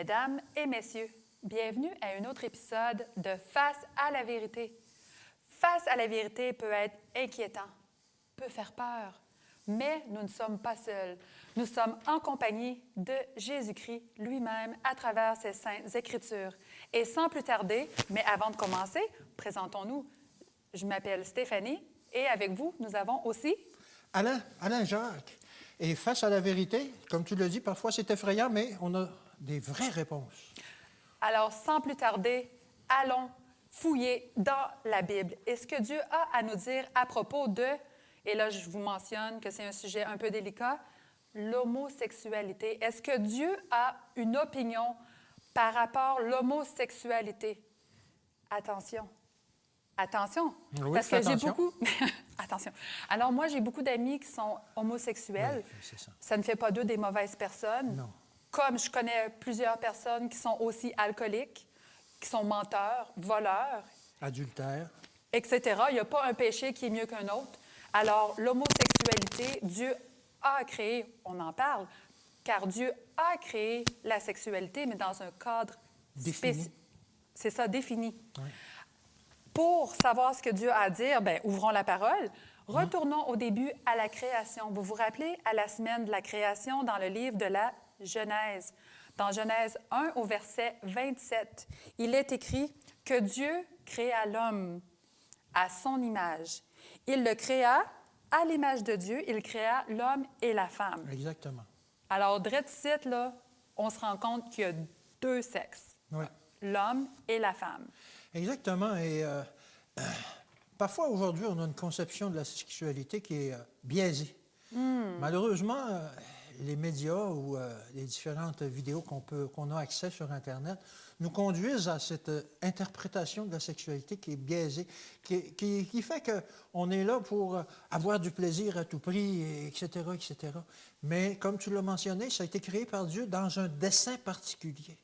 Mesdames et messieurs, bienvenue à un autre épisode de Face à la vérité. Face à la vérité peut être inquiétant, peut faire peur, mais nous ne sommes pas seuls. Nous sommes en compagnie de Jésus-Christ lui-même à travers ses saintes Écritures. Et sans plus tarder, mais avant de commencer, présentons-nous. Je m'appelle Stéphanie et avec vous, nous avons aussi... Alain Jacques. Et face à la vérité, comme tu le dis, parfois c'est effrayant, mais on a des vraies réponses. Alors, sans plus tarder, allons fouiller dans la Bible. Et ce que Dieu a à nous dire à propos de, et là je vous mentionne que c'est un sujet un peu délicat, l'homosexualité. Est-ce que Dieu a une opinion par rapport à l'homosexualité? Attention. Attention, Oui, parce que j'ai attention. beaucoup... Attention. Alors, moi, j'ai beaucoup d'amis qui sont homosexuels. Oui, c'est ça. Ça ne fait pas d'eux des mauvaises personnes. Non. Comme je connais plusieurs personnes qui sont aussi alcooliques, qui sont menteurs, voleurs, Adultère. etc. Il n'y a pas un péché qui est mieux qu'un autre. Alors, l'homosexualité, Dieu a créé, on en parle, car Dieu a créé la sexualité, mais dans un cadre Défini. C'est ça, défini. Oui. Pour savoir ce que Dieu a à dire, bien, ouvrons la parole. Retournons au début à la création. Vous vous rappelez à la semaine de la création dans le livre de la Genèse. Dans Genèse 1 au verset 27, il est écrit que Dieu créa l'homme à son image. Il le créa à l'image de Dieu, il créa l'homme et la femme. Exactement. Alors, drette ici, là, on se rend compte qu'il y a deux sexes, Oui. l'homme et la femme. Exactement. Et parfois, aujourd'hui, on a une conception de la sexualité qui est biaisée. Malheureusement, les médias ou les différentes vidéos qu'on a accès sur Internet nous conduisent à cette interprétation de la sexualité qui est biaisée, qui fait qu'on est là pour avoir du plaisir à tout prix, etc., etc. Mais comme tu l'as mentionné, ça a été créé par Dieu dans un dessein particulier.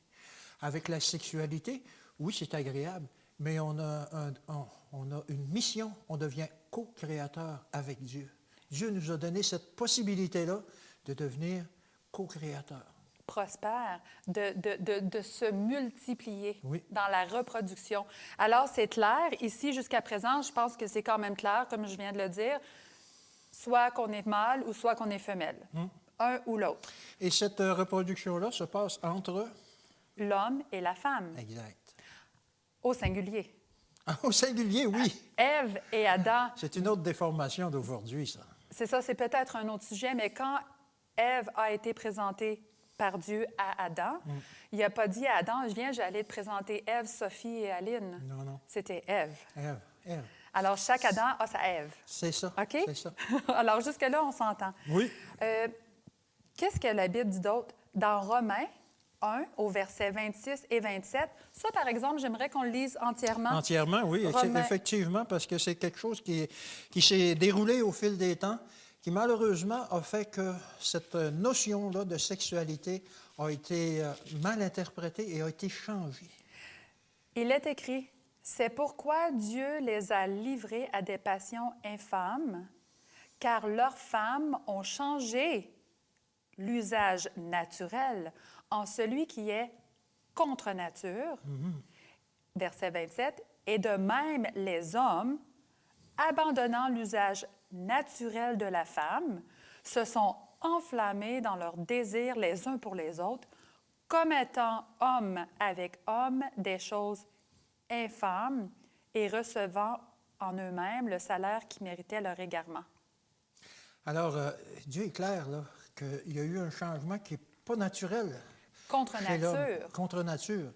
Avec la sexualité, oui, c'est agréable, mais on a une mission, on devient co-créateur avec Dieu. Dieu nous a donné cette possibilité-là de devenir co-créateur. Prospère, de se multiplier Oui. dans la reproduction. Alors, c'est clair. Ici, jusqu'à présent, je pense que c'est quand même clair, comme je viens de le dire, soit qu'on est mâle ou soit qu'on est femelle. Un ou l'autre. Et cette reproduction-là se passe entre... L'homme et la femme, Exact. au singulier. Au singulier, oui. Ève et Adam, C'est une autre déformation d'aujourd'hui, ça. c'est ça, c'est peut-être un autre sujet, mais quand Ève a été présentée par Dieu à Adam, il n'a pas dit à Adam, viens, j'allais te présenter Ève, Sophie et Aline. Non, non. C'était Ève. Ève. Alors, chaque Adam a sa Ève. C'est ça. OK? C'est ça. Alors, jusque-là, on s'entend. Oui. Qu'est-ce que la Bible dit d'autre? Dans Romains 1, au verset 26 et 27, ça, par exemple, j'aimerais qu'on le lise entièrement. Entièrement, oui, Romains. effectivement, parce que c'est quelque chose qui s'est déroulé au fil des temps, qui malheureusement a fait que cette notion-là de sexualité a été mal interprétée et a été changée. Il est écrit, « C'est pourquoi Dieu les a livrés à des passions infâmes, car leurs femmes ont changé l'usage naturel en celui qui est contre nature. Verset 27, « Et de même les hommes, abandonnant l'usage naturel de la femme, se sont enflammés dans leurs désirs les uns pour les autres, commettant homme avec homme des choses infâmes et recevant en eux-mêmes le salaire qui méritait leur égarement. » Alors, Dieu est clair, là, qu'il y a eu un changement qui n'est pas naturel. Contre chez l'homme. nature. Contre nature.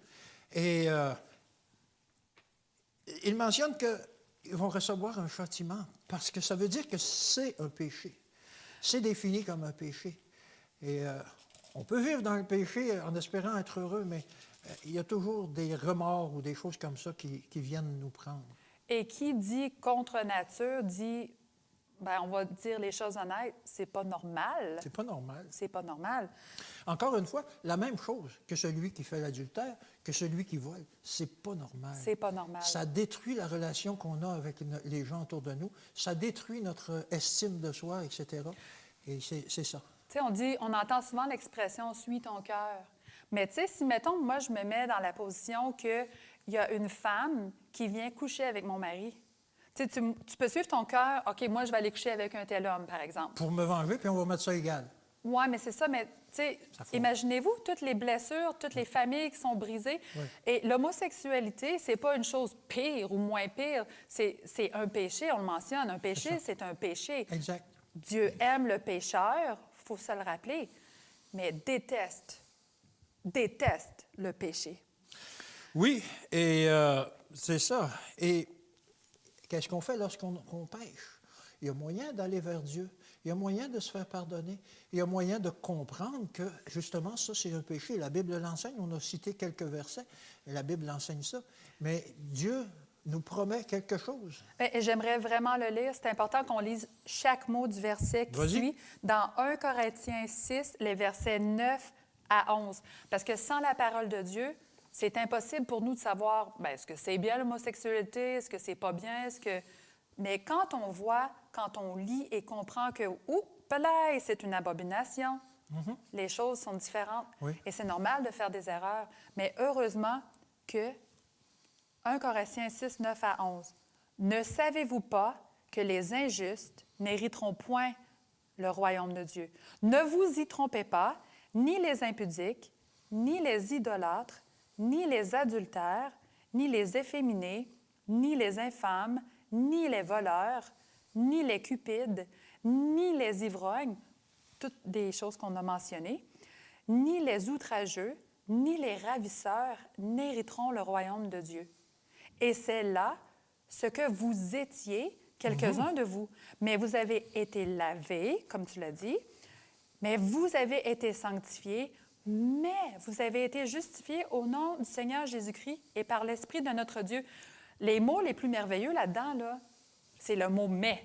Et il mentionne qu'ils vont recevoir un châtiment, parce que ça veut dire que c'est un péché. C'est défini comme un péché. Et on peut vivre dans le péché en espérant être heureux, mais il y a toujours des remords ou des choses comme ça qui viennent nous prendre. Et qui dit contre nature dit, bien, on va dire les choses honnêtes, c'est pas normal. C'est pas normal. C'est pas normal. Encore une fois, la même chose que celui qui fait l'adultère, que celui qui vole, c'est pas normal. C'est pas normal. Ça détruit la relation qu'on a avec les gens autour de nous. Ça détruit notre estime de soi, etc. Et c'est ça. Tu sais, on entend souvent l'expression « suis ton cœur ». Mais tu sais, si, mettons, moi, je me mets dans la position qu'il y a une femme qui vient coucher avec mon mari, tu sais, tu peux suivre ton cœur, OK, moi, je vais aller coucher avec un tel homme, par exemple. Pour me venger, puis on va mettre ça égal. Oui, mais c'est ça, mais tu sais, Ça faut- imaginez-vous toutes les blessures, toutes les familles qui sont brisées. Oui. Et l'homosexualité, c'est pas une chose pire ou moins pire, c'est un péché, on le mentionne. Un péché, c'est un péché. Exact. Dieu aime le pécheur, il faut se le rappeler, mais déteste le péché. Oui, et c'est ça. Et qu'est-ce qu'on fait lorsqu'on pêche? Il y a moyen d'aller vers Dieu. Il y a moyen de se faire pardonner. Il y a moyen de comprendre que, justement, ça, c'est un péché. La Bible l'enseigne. On a cité quelques versets. Et la Bible enseigne ça. Mais Dieu nous promet quelque chose. Et j'aimerais vraiment le lire. C'est important qu'on lise chaque mot du verset qui Vas-y. suit dans 1 Corinthiens 6, les versets 9 à 11. Parce que sans la parole de Dieu, c'est impossible pour nous de savoir, bien, est-ce que c'est bien l'homosexualité, est-ce que c'est pas bien, est-ce que... Mais quand on voit, quand on lit et comprend que, là, c'est une abomination, les choses sont différentes. Oui. Et c'est normal de faire des erreurs. Mais heureusement que 1 Corinthiens 6, 9 à 11. Ne savez-vous pas que les injustes n'hériteront point le royaume de Dieu? Ne vous y trompez pas, ni les impudiques, ni les idolâtres, ni les adultères, ni les efféminés, ni les infâmes, ni les voleurs, ni les cupides, ni les ivrognes, toutes des choses qu'on a mentionnées, ni les outrageux, ni les ravisseurs n'hériteront le royaume de Dieu. Et c'est là ce que vous étiez, quelques-uns de vous. Mais vous avez été lavés, comme tu l'as dit, mais vous avez été sanctifiés, mais vous avez été justifiés au nom du Seigneur Jésus-Christ et par l'Esprit de notre Dieu. Les mots les plus merveilleux là-dedans, là, c'est le mot « mais ».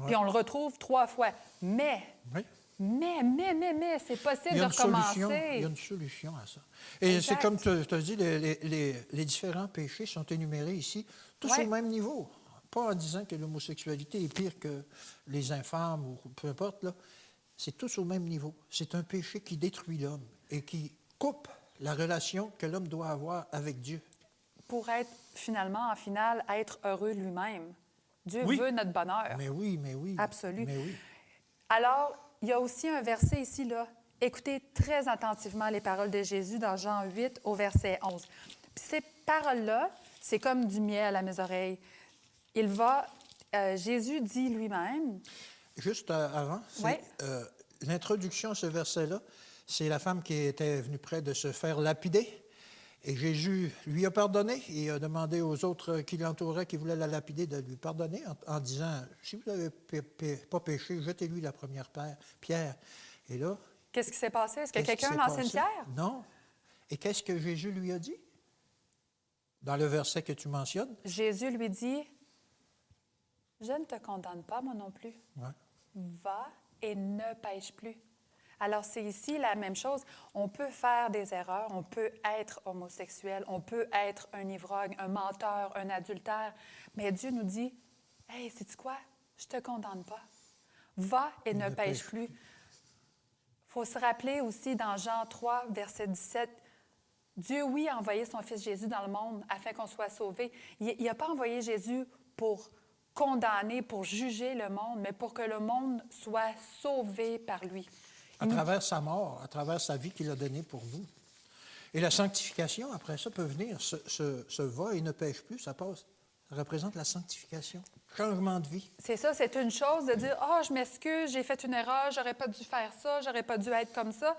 Puis on le retrouve 3 fois. Mais, Oui. mais, c'est possible Il y a de une solution. recommencer. Il y a une solution à ça. Et Exact. c'est comme tu as dit, les différents péchés sont énumérés ici, tous Ouais. au même niveau. Pas en disant que l'homosexualité est pire que les infâmes ou peu importe, là. C'est tous au même niveau. C'est un péché qui détruit l'homme et qui coupe la relation que l'homme doit avoir avec Dieu. Pour être finalement, en finale, être heureux lui-même. Dieu Oui. veut notre bonheur. Mais oui. Absolu. Mais oui. Alors, il y a aussi un verset ici, là. Écoutez très attentivement les paroles de Jésus dans Jean 8 au verset 11. Puis ces paroles-là, c'est comme du miel à mes oreilles. Jésus dit lui-même... Juste avant, c'est, Ouais. l'introduction à ce verset-là, c'est la femme qui était venue près de se faire lapider. Et Jésus lui a pardonné et a demandé aux autres qui l'entouraient, qui voulaient la lapider, de lui pardonner en disant, si vous n'avez pas péché, jetez-lui la première pierre. Et là... Qu'est-ce qui s'est passé? Est-ce que qu'est-ce qui quelqu'un s'est lance une passé? pierre? Non. Et qu'est-ce que Jésus lui a dit? Dans le verset que tu mentionnes? Jésus lui dit, « Je ne te condamne pas, moi non plus. Ouais. Va et ne pêche plus. » Alors, c'est ici la même chose. On peut faire des erreurs, on peut être homosexuel, on peut être un ivrogne, un menteur, un adultère, mais Dieu nous dit, « Hey, sais-tu quoi? Je ne te condamne pas. Va et ne pêche plus. » Il faut se rappeler aussi dans Jean 3, verset 17, Dieu, oui, a envoyé son Fils Jésus dans le monde afin qu'on soit sauvés. Il n'a pas envoyé Jésus pour condamner, pour juger le monde, mais pour que le monde soit sauvé par lui. À travers sa mort, à travers sa vie qu'il a donnée pour nous. Et la sanctification, après ça, peut venir. Ce va et ne pêche plus, ça passe. Ça représente la sanctification, changement de vie. C'est ça, c'est une chose de dire « Ah, je m'excuse, j'ai fait une erreur, j'aurais pas dû faire ça, j'aurais pas dû être comme ça. »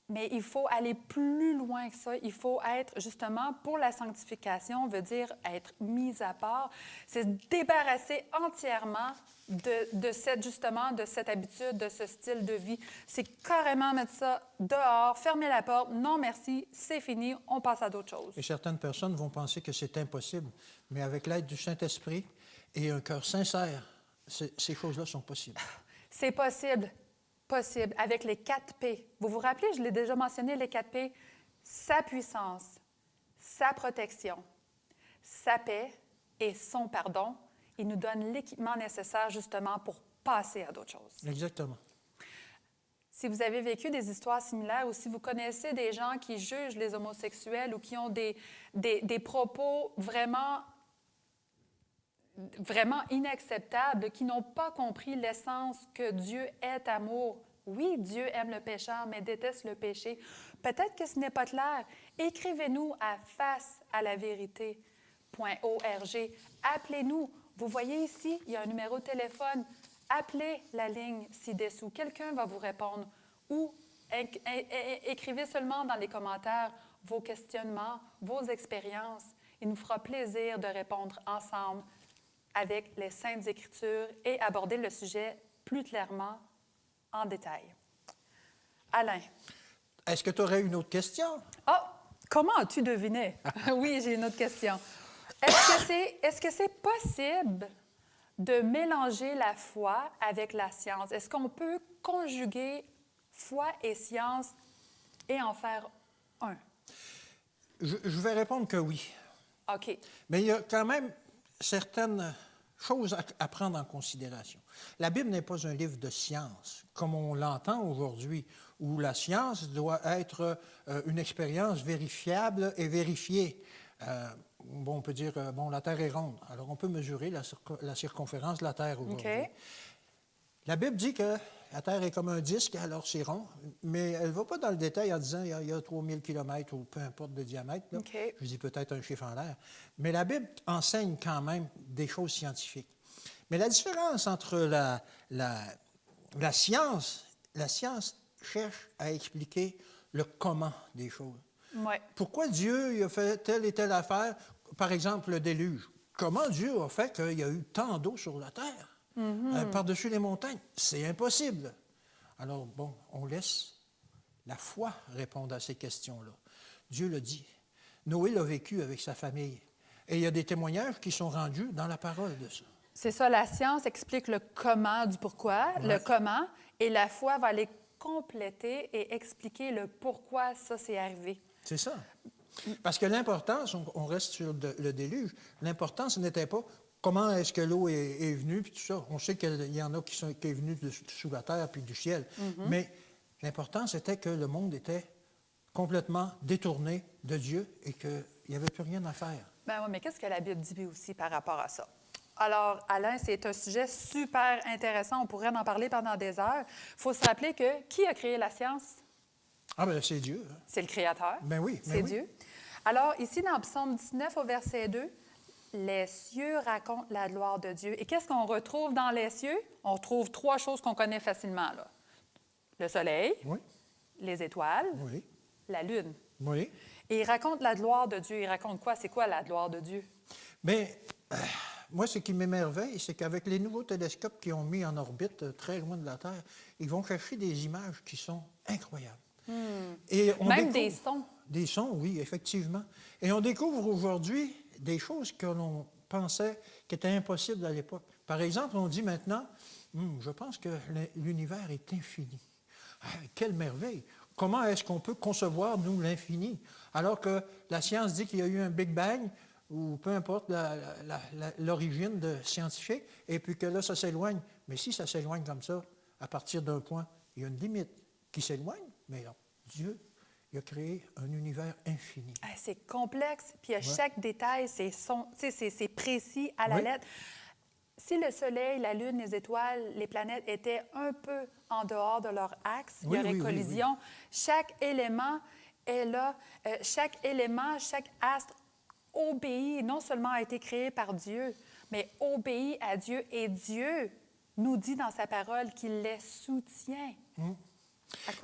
Mais il faut aller plus loin que ça. Il faut être, justement, pour la sanctification, veut dire être mis à part. C'est se débarrasser entièrement de cette habitude, de ce style de vie. C'est carrément mettre ça dehors, fermer la porte. Non, merci, c'est fini, on passe à d'autres choses. Et certaines personnes vont penser que c'est impossible, mais avec l'aide du Saint-Esprit et un cœur sincère, ces choses-là sont possibles. C'est possible. Possible, avec les 4 P. Vous vous rappelez, je l'ai déjà mentionné, les 4 P. Sa puissance, sa protection, sa paix et son pardon. Il nous donne l'équipement nécessaire justement pour passer à d'autres choses. Exactement. Si vous avez vécu des histoires similaires ou si vous connaissez des gens qui jugent les homosexuels ou qui ont des propos vraiment inacceptables, qui n'ont pas compris l'essence que Dieu est amour. Oui, Dieu aime le pécheur, mais déteste le péché. Peut-être que ce n'est pas clair. Écrivez-nous à facealavérité.org. Appelez-nous. Vous voyez ici, il y a un numéro de téléphone. Appelez la ligne ci-dessous. Quelqu'un va vous répondre. Ou écrivez seulement dans les commentaires vos questionnements, vos expériences. Il nous fera plaisir de répondre ensemble avec les Saintes Écritures et aborder le sujet plus clairement en détail. Alain. Est-ce que tu aurais une autre question? Ah, comment as-tu deviné? Oui, j'ai une autre question. Est-ce que c'est possible de mélanger la foi avec la science? Est-ce qu'on peut conjuguer foi et science et en faire un? Je vais répondre que oui. OK. Mais il y a quand même certaines choses à prendre en considération. La Bible n'est pas un livre de science, comme on l'entend aujourd'hui, où la science doit être une expérience vérifiable et vérifiée. On peut dire, la Terre est ronde. Alors, on peut mesurer la circonférence de la Terre aujourd'hui. OK. La Bible dit que la Terre est comme un disque, alors c'est rond, mais elle ne va pas dans le détail en disant il y a 3000 km ou peu importe de diamètre. Là. OK. Je dis peut-être un chiffre en l'air. Mais la Bible enseigne quand même des choses scientifiques. Mais la différence entre la science cherche à expliquer le comment des choses. Ouais. Pourquoi Dieu il a fait telle et telle affaire? Par exemple, le déluge. Comment Dieu a fait qu'il y a eu tant d'eau sur la terre? Par-dessus les montagnes? C'est impossible. Alors, on laisse la foi répondre à ces questions-là. Dieu le dit. Noé l'a vécu avec sa famille. Et il y a des témoignages qui sont rendus dans la parole de ça. C'est ça, la science explique le comment du pourquoi, le comment, et la foi va aller compléter et expliquer le pourquoi ça s'est arrivé. C'est ça. Parce que l'importance, on reste sur le déluge, l'important, ce n'était pas comment est-ce que l'eau est venue, puis tout ça. On sait qu'il y en a qui est venu sous la terre puis du ciel. Mais l'important, c'était que le monde était complètement détourné de Dieu et qu'il n'y avait plus rien à faire. Ben oui, mais qu'est-ce que la Bible dit aussi par rapport à ça? Alors, Alain, c'est un sujet super intéressant. On pourrait en parler pendant des heures. Il faut se rappeler que qui a créé la science? Ah, bien, c'est Dieu. Hein? C'est le Créateur. Ben oui. C'est Dieu. Alors, ici, dans Psaume 19, au verset 2, les cieux racontent la gloire de Dieu. Et qu'est-ce qu'on retrouve dans les cieux? On retrouve trois choses qu'on connaît facilement, là. Le soleil, Oui. les étoiles, Oui. la lune. Oui. Et il raconte la gloire de Dieu. Il raconte quoi? C'est quoi la gloire de Dieu? Bien, moi, ce qui m'émerveille, c'est qu'avec les nouveaux télescopes qu'ils ont mis en orbite très loin de la Terre, ils vont chercher des images qui sont incroyables. Et on Même découvre des sons. Des sons, oui, effectivement. Et on découvre aujourd'hui des choses que l'on pensait qui étaient impossibles à l'époque. Par exemple, on dit maintenant, je pense que l'univers est infini. Ah, quelle merveille! Comment est-ce qu'on peut concevoir, nous, l'infini? Alors que la science dit qu'il y a eu un Big Bang, ou peu importe l'origine scientifique, et puis que là, ça s'éloigne. Mais si ça s'éloigne comme ça, à partir d'un point, il y a une limite qui s'éloigne, mais non, Dieu, il a créé un univers infini. C'est complexe, puis à chaque détail, c'est précis à la Oui. lettre. Si le Soleil, la Lune, les étoiles, les planètes étaient un peu en dehors de leur axe, il y aurait collision. Chaque élément est là. Chaque élément, chaque astre obéit, non seulement a été créé par Dieu, mais obéit à Dieu. Et Dieu nous dit dans sa parole qu'il les soutient.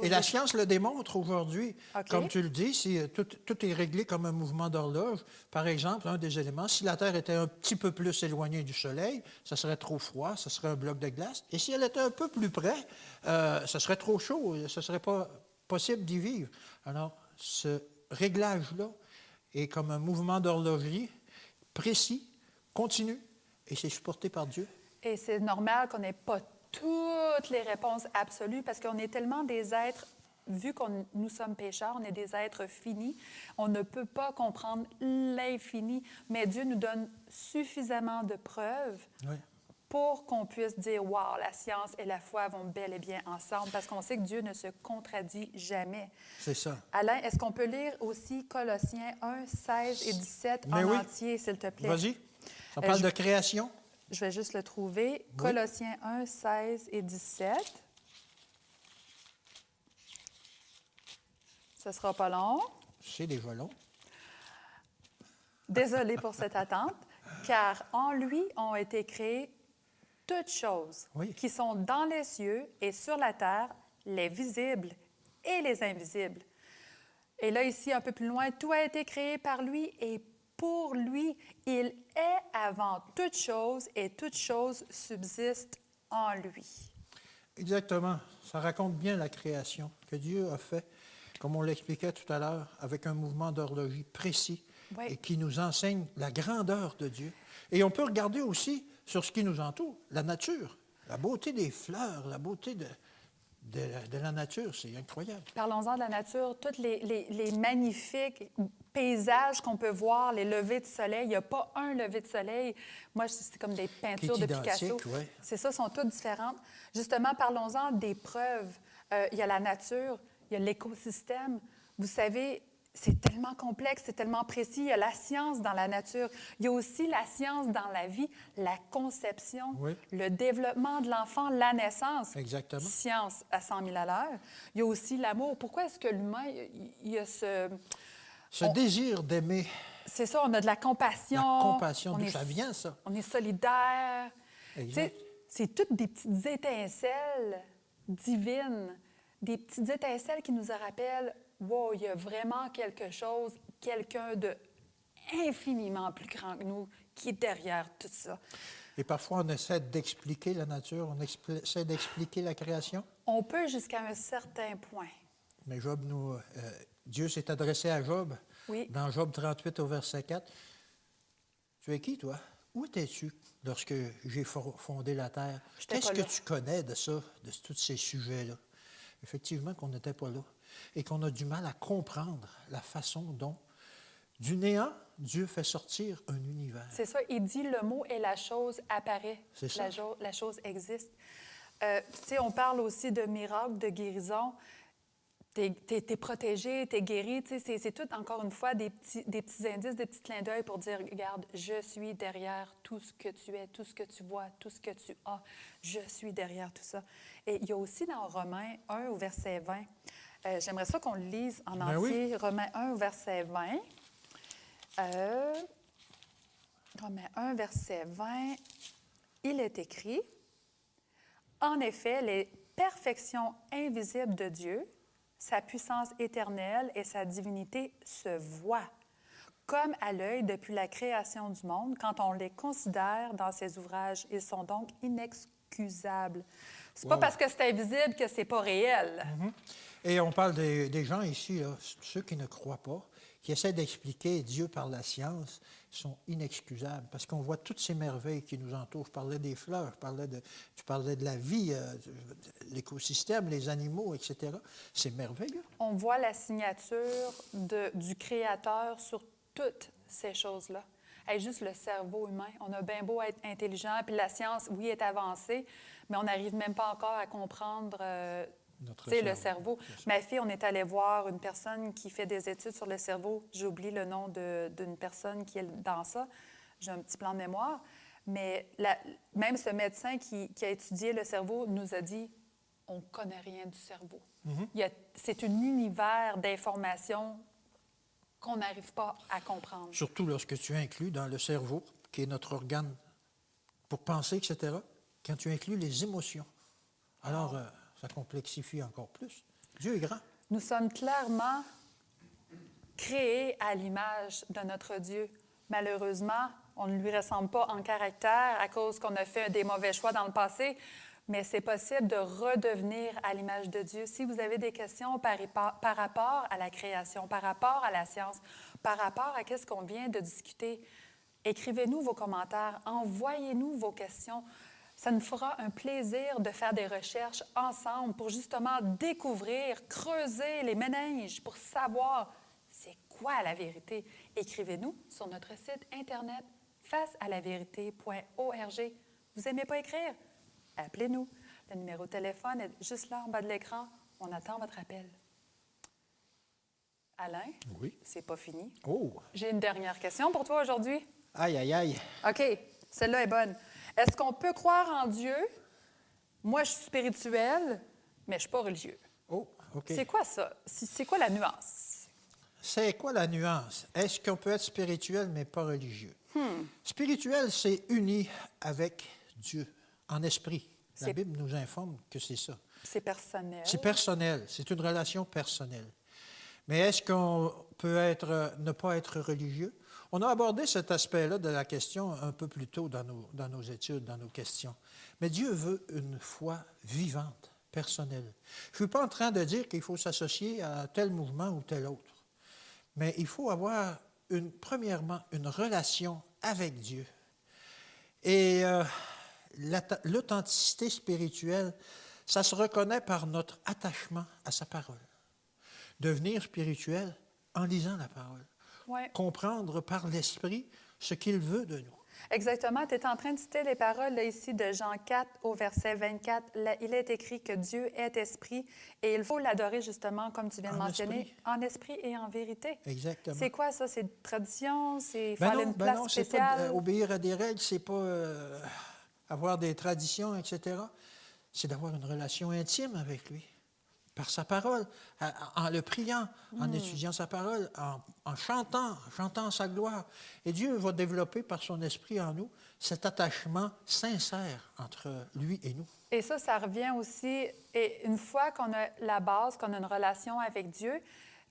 Et la science le démontre aujourd'hui. OK. Comme tu le dis, si tout est réglé comme un mouvement d'horloge. Par exemple, un des éléments, si la Terre était un petit peu plus éloignée du Soleil, ça serait trop froid, ça serait un bloc de glace. Et si elle était un peu plus près, ça serait trop chaud, ce ne serait pas possible d'y vivre. Alors, ce réglage-là est comme un mouvement d'horlogerie précis, continu, et c'est supporté par Dieu. Et c'est normal qu'on n'ait pas toutes les réponses absolues parce qu'on est tellement des êtres, vu que nous sommes pécheurs, on est des êtres finis, on ne peut pas comprendre l'infini, mais Dieu nous donne suffisamment de preuves pour qu'on puisse dire « Wow, la science et la foi vont bel et bien ensemble », parce qu'on sait que Dieu ne se contredit jamais. C'est ça. Alain, est-ce qu'on peut lire aussi Colossiens 1, 16 et 17 Mais en oui. entier, s'il te plaît? Vas-y. Ça parle je- de création. Je vais juste le trouver. Oui. Colossiens 1, 16 et 17. Ce ne sera pas long. C'est déjà long. Désolée pour cette attente, car en lui ont été créées toutes choses Oui. qui sont dans les cieux et sur la terre, les visibles et les invisibles. Et là, ici, un peu plus loin, tout a été créé par lui et pour lui. Il est avant toute chose et toute chose subsiste en lui. Exactement. Ça raconte bien la création que Dieu a fait, comme on l'expliquait tout à l'heure, avec un mouvement d'horlogie précis Oui. et qui nous enseigne la grandeur de Dieu. Et on peut regarder aussi sur ce qui nous entoure, la nature, la beauté des fleurs, la beauté de la nature, c'est incroyable. Parlons-en de la nature, tous les magnifiques paysages qu'on peut voir, les levées de soleil. Il n'y a pas un lever de soleil. Moi, c'est comme des peintures de Picasso. Ouais. C'est ça, sont toutes différentes. Justement, parlons-en des preuves. Il y a la nature, il y a l'écosystème. Vous savez, c'est tellement complexe, c'est tellement précis. Il y a la science dans la nature. Il y a aussi la science dans la vie, la conception, Oui. le développement de l'enfant, la naissance. Exactement. Science à 100 000 à l'heure. Il y a aussi l'amour. Pourquoi est-ce que l'humain, il y a ce... Ce désir d'aimer, C'est ça, on a de la compassion. la compassion, on d'où est, ça vient, ça? On est solidaire. Exact. Tu sais, c'est toutes des petites étincelles divines, des petites étincelles qui nous rappellent, wow, il y a vraiment quelque chose, quelqu'un de infiniment plus grand que nous qui est derrière tout ça. Et parfois, on essaie d'expliquer la nature, on essaie d'expliquer la création. On peut jusqu'à un certain point. Mais Dieu s'est adressé à Job Oui. dans Job 38 au verset 4. Tu es qui, toi? Où étais-tu lorsque j'ai fondé la terre? J'étais Qu'est-ce pas que là. tu connais de ça, de tous ces sujets-là? Effectivement, qu'on n'était pas là et qu'on a du mal à comprendre la façon dont, du néant, Dieu fait sortir un univers. C'est ça, il dit le mot et la chose apparaît. C'est ça. La chose existe. Tu sais, on parle aussi de miracles, de guérison. T'es protégé, t'es guéri. Tu sais, c'est tout, encore une fois, des petits indices, des petits clins d'œil pour dire, regarde, je suis derrière tout ce que tu es, tout ce que tu vois, tout ce que tu as. Je suis derrière tout ça. Et il y a aussi dans Romains 1 au verset 20, j'aimerais ça qu'on le lise en Ben entier. oui. Romains 1 au verset 20. Romains 1, verset 20, il est écrit, « En effet, les perfections invisibles de Dieu, sa puissance éternelle et sa divinité se voient, comme à l'œil depuis la création du monde, quand on les considère dans ses ouvrages. Ils sont donc inexcusables. » C'est pas Wow. parce que c'est invisible que c'est pas réel. Et on parle des gens ici, là, ceux qui ne croient pas, qui essaient d'expliquer Dieu par la science, sont inexcusables parce qu'on voit toutes ces merveilles qui nous entourent. Je parlais des fleurs, tu parlais de la vie, de l'écosystème, les animaux, etc. C'est merveilleux. On voit la signature du Créateur sur toutes ces choses-là. Hey, juste le cerveau humain. On a bien beau être intelligent, puis la science, oui, est avancée, mais on n'arrive même pas encore à comprendre Notre le cerveau. Ma fille, on est allé voir une personne qui fait des études sur le cerveau. J'ai oublié le nom d'une personne qui est dans ça. J'ai un petit plan de mémoire. Mais même ce médecin qui a étudié le cerveau nous a dit on ne connaît rien du cerveau. C'est un univers d'informations qu'on n'arrive pas à comprendre. Surtout lorsque tu inclus dans le cerveau, qui est notre organe pour penser, etc., quand tu inclus les émotions. Alors, ça complexifie encore plus. Dieu est grand. Nous sommes clairement créés à l'image de notre Dieu. Malheureusement, on ne lui ressemble pas en caractère à cause qu'on a fait des mauvais choix dans le passé, mais c'est possible de redevenir à l'image de Dieu. Si vous avez des questions par rapport à la création, par rapport à la science, par rapport à ce qu'on vient de discuter, écrivez-nous vos commentaires, envoyez-nous vos questions. Ça nous fera un plaisir de faire des recherches ensemble pour justement découvrir, creuser les méninges pour savoir c'est quoi la vérité. Écrivez-nous sur notre site Internet facealavérité.org. Vous n'aimez pas écrire? Appelez-nous. Le numéro de téléphone est juste là en bas de l'écran. On attend votre appel. Alain, Oui. c'est pas fini. Oh! J'ai une dernière question pour toi aujourd'hui. Aïe, aïe, aïe. OK, celle-là est bonne. Est-ce qu'on peut croire en Dieu? Moi, je suis spirituelle, mais je ne suis pas religieux. Oh, OK. C'est quoi ça? C'est quoi la nuance? C'est quoi la nuance? Est-ce qu'on peut être spirituel mais pas religieux? Spirituel, c'est uni avec Dieu, en esprit. La C'est- Bible nous informe que c'est ça. C'est personnel. C'est personnel, c'est une relation personnelle. Mais est-ce qu'on peut ne pas être religieux? On a abordé cet aspect-là de la question un peu plus tôt dans nos études, dans nos questions. Mais Dieu veut une foi vivante, personnelle. Je ne suis pas en train de dire qu'il faut s'associer à tel mouvement ou tel autre. Mais il faut avoir, premièrement, une relation avec Dieu. Et l'authenticité spirituelle, ça se reconnaît par notre attachement à sa parole. Devenir spirituel en lisant la parole. Ouais. Comprendre par l'Esprit ce qu'il veut de nous. Exactement. Tu es en train de citer les paroles là, ici de Jean 4 au verset 24. Là, il est écrit que Dieu est esprit et il faut l'adorer justement, comme tu viens de En mentionner, esprit. en esprit et en vérité. Exactement. C'est quoi ça? C'est une tradition? Il faut Ben aller à non, une place non, c'est spéciale? pas obéir à des règles, c'est pas avoir des traditions, etc. C'est d'avoir une relation intime avec lui, par sa parole, en le priant, en étudiant sa parole, en chantant sa gloire. Et Dieu va développer par son esprit en nous cet attachement sincère entre lui et nous. Et ça revient aussi, et une fois qu'on a la base, qu'on a une relation avec Dieu,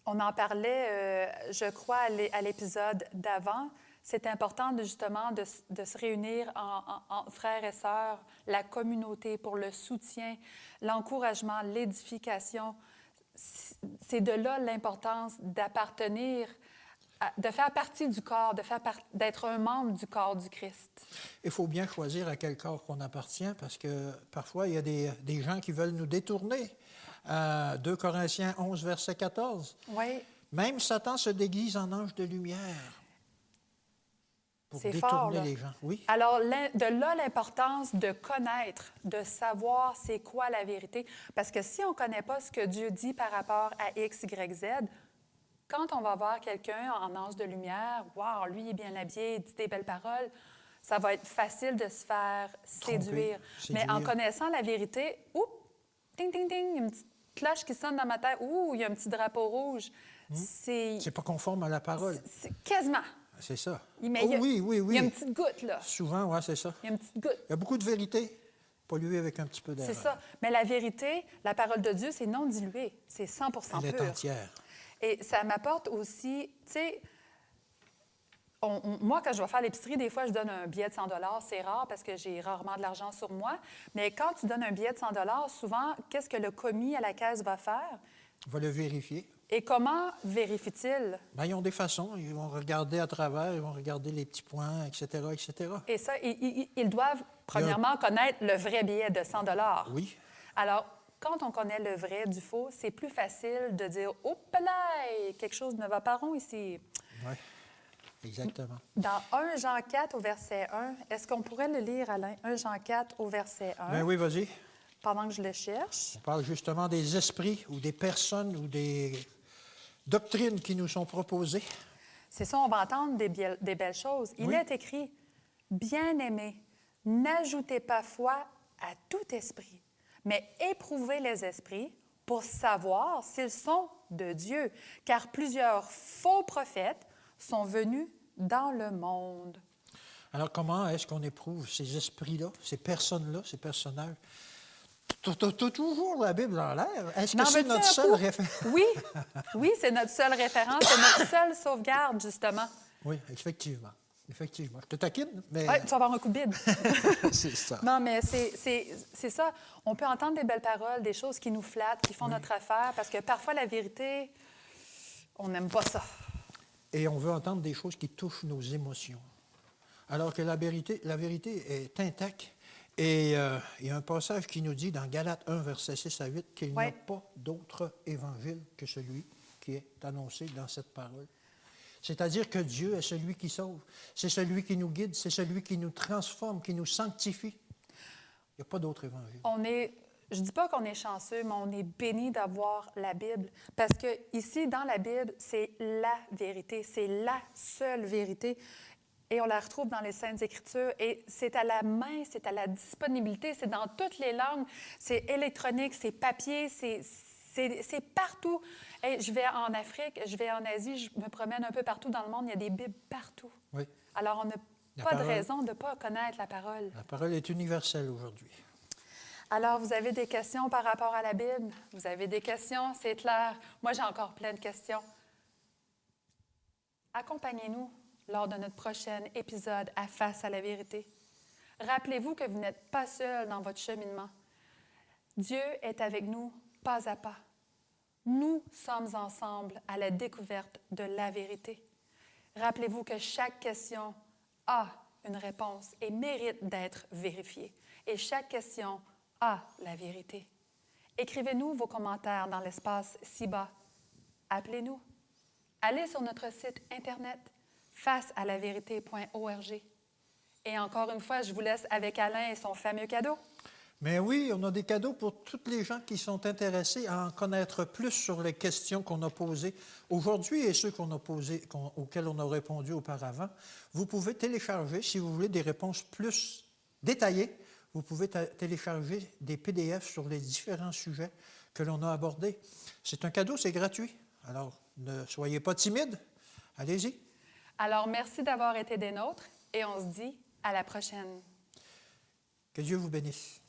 on en parlait, je crois, à l'épisode d'avant, c'est important justement de se réunir en frères et sœurs, la communauté pour le soutien, l'encouragement, l'édification. C'est de là l'importance d'appartenir, de faire partie du corps, d'être un membre du corps du Christ. Il faut bien choisir à quel corps qu'on appartient parce que parfois, il y a des gens qui veulent nous détourner. 2 Corinthiens 11, verset 14. Oui. Même Satan se déguise en ange de lumière pour C'est détourner fort, là. les gens. Oui, Alors, de là l'importance de connaître, de savoir c'est quoi la vérité. Parce que si on ne connaît pas ce que Dieu dit par rapport à X, Y, Z, quand on va voir quelqu'un en ange de lumière, wow, lui il est bien habillé, il dit des belles paroles, ça va être facile de se faire séduire. Mais en connaissant la vérité, oups, ting, ting, ting, il y a une petite cloche qui sonne dans ma tête, ouh, il y a un petit drapeau rouge. c'est pas conforme à la parole. C'est quasiment. C'est ça. Mais Oh, oui. Il y a une petite goutte, là. Souvent, oui, c'est ça. Il y a une petite goutte. Il y a beaucoup de vérité polluée avec un petit peu d'erreur. C'est ça. Mais la vérité, la parole de Dieu, c'est non dilué. C'est 100 Elle est pur. entière. Et ça m'apporte aussi, tu sais, moi, quand je vais faire l'épicerie, des fois, je donne un billet de 100 $. C'est rare parce que j'ai rarement de l'argent sur moi. Mais quand tu donnes un billet de 100 $, souvent, qu'est-ce que le commis à la caisse va faire? On va le vérifier. Et comment vérifie-t-il? Bien, ils ont des façons. Ils vont regarder à travers, ils vont regarder les petits points, etc., etc. Et ça, ils doivent, premièrement, connaître le vrai billet de 100 $. Oui. Alors, quand on connaît le vrai du faux, c'est plus facile de dire « Oups là, quelque chose ne va pas rond ici. » Oui, exactement. Dans 1 Jean 4 au verset 1, est-ce qu'on pourrait le lire, Alain? 1 Jean 4 au verset 1, Bien oui, vas-y. pendant que je le cherche. On parle justement des esprits ou des personnes ou des doctrines qui nous sont proposées. C'est ça, on va entendre des belles choses. Il Oui. est écrit « Bien-aimés, n'ajoutez pas foi à tout esprit, mais éprouvez les esprits pour savoir s'ils sont de Dieu, car plusieurs faux prophètes sont venus dans le monde. » Alors, comment est-ce qu'on éprouve ces esprits-là, ces personnes-là, ces personnages? T'as toujours la Bible en l'air. Est-ce que N'en c'est veux-tu notre un seul coup? référence? Oui, c'est notre seule référence, c'est notre seule sauvegarde, justement. Oui, effectivement. Effectivement. Je te taquine, mais Oui, tu vas avoir un coup de bide. c'est ça. Non, mais c'est ça. On peut entendre des belles paroles, des choses qui nous flattent, qui font notre affaire, parce que parfois, la vérité, on n'aime pas ça. Et on veut entendre des choses qui touchent nos émotions. Alors que la vérité est intacte. Et il y a un passage qui nous dit dans Galates 1, versets 6 à 8, qu'il n'y a pas d'autre évangile que celui qui est annoncé dans cette parole. C'est-à-dire que Dieu est celui qui sauve, c'est celui qui nous guide, c'est celui qui nous transforme, qui nous sanctifie. Il n'y a pas d'autre évangile. Je ne dis pas qu'on est chanceux, mais on est béni d'avoir la Bible. Parce que ici, dans la Bible, c'est la vérité, c'est la seule vérité. Et on la retrouve dans les Saintes Écritures. Et c'est à la main, c'est à la disponibilité, c'est dans toutes les langues, c'est électronique, c'est papier, c'est partout. Et je vais en Afrique, je vais en Asie, je me promène un peu partout dans le monde, il y a des Bibles partout. Oui. Alors, on n'a pas de raison de ne pas connaître la parole. La parole est universelle aujourd'hui. Alors, vous avez des questions par rapport à la Bible? Vous avez des questions? C'est clair. Moi, j'ai encore plein de questions. Accompagnez-nous lors de notre prochain épisode à Face à la vérité. Rappelez-vous que vous n'êtes pas seul dans votre cheminement. Dieu est avec nous pas à pas. Nous sommes ensemble à la découverte de la vérité. Rappelez-vous que chaque question a une réponse et mérite d'être vérifiée. Et chaque question a la vérité. Écrivez-nous vos commentaires dans l'espace ci-bas. Appelez-nous. Allez sur notre site Internet facealavérité.org. Et encore une fois, je vous laisse avec Alain et son fameux cadeau. Mais oui, on a des cadeaux pour tous les gens qui sont intéressés à en connaître plus sur les questions qu'on a posées aujourd'hui et ceux auxquels on a répondu auparavant. Vous pouvez télécharger, si vous voulez des réponses plus détaillées, vous pouvez télécharger des PDF sur les différents sujets que l'on a abordés. C'est un cadeau, c'est gratuit. Alors, ne soyez pas timide. Allez-y. Alors, merci d'avoir été des nôtres et on se dit à la prochaine. Que Dieu vous bénisse.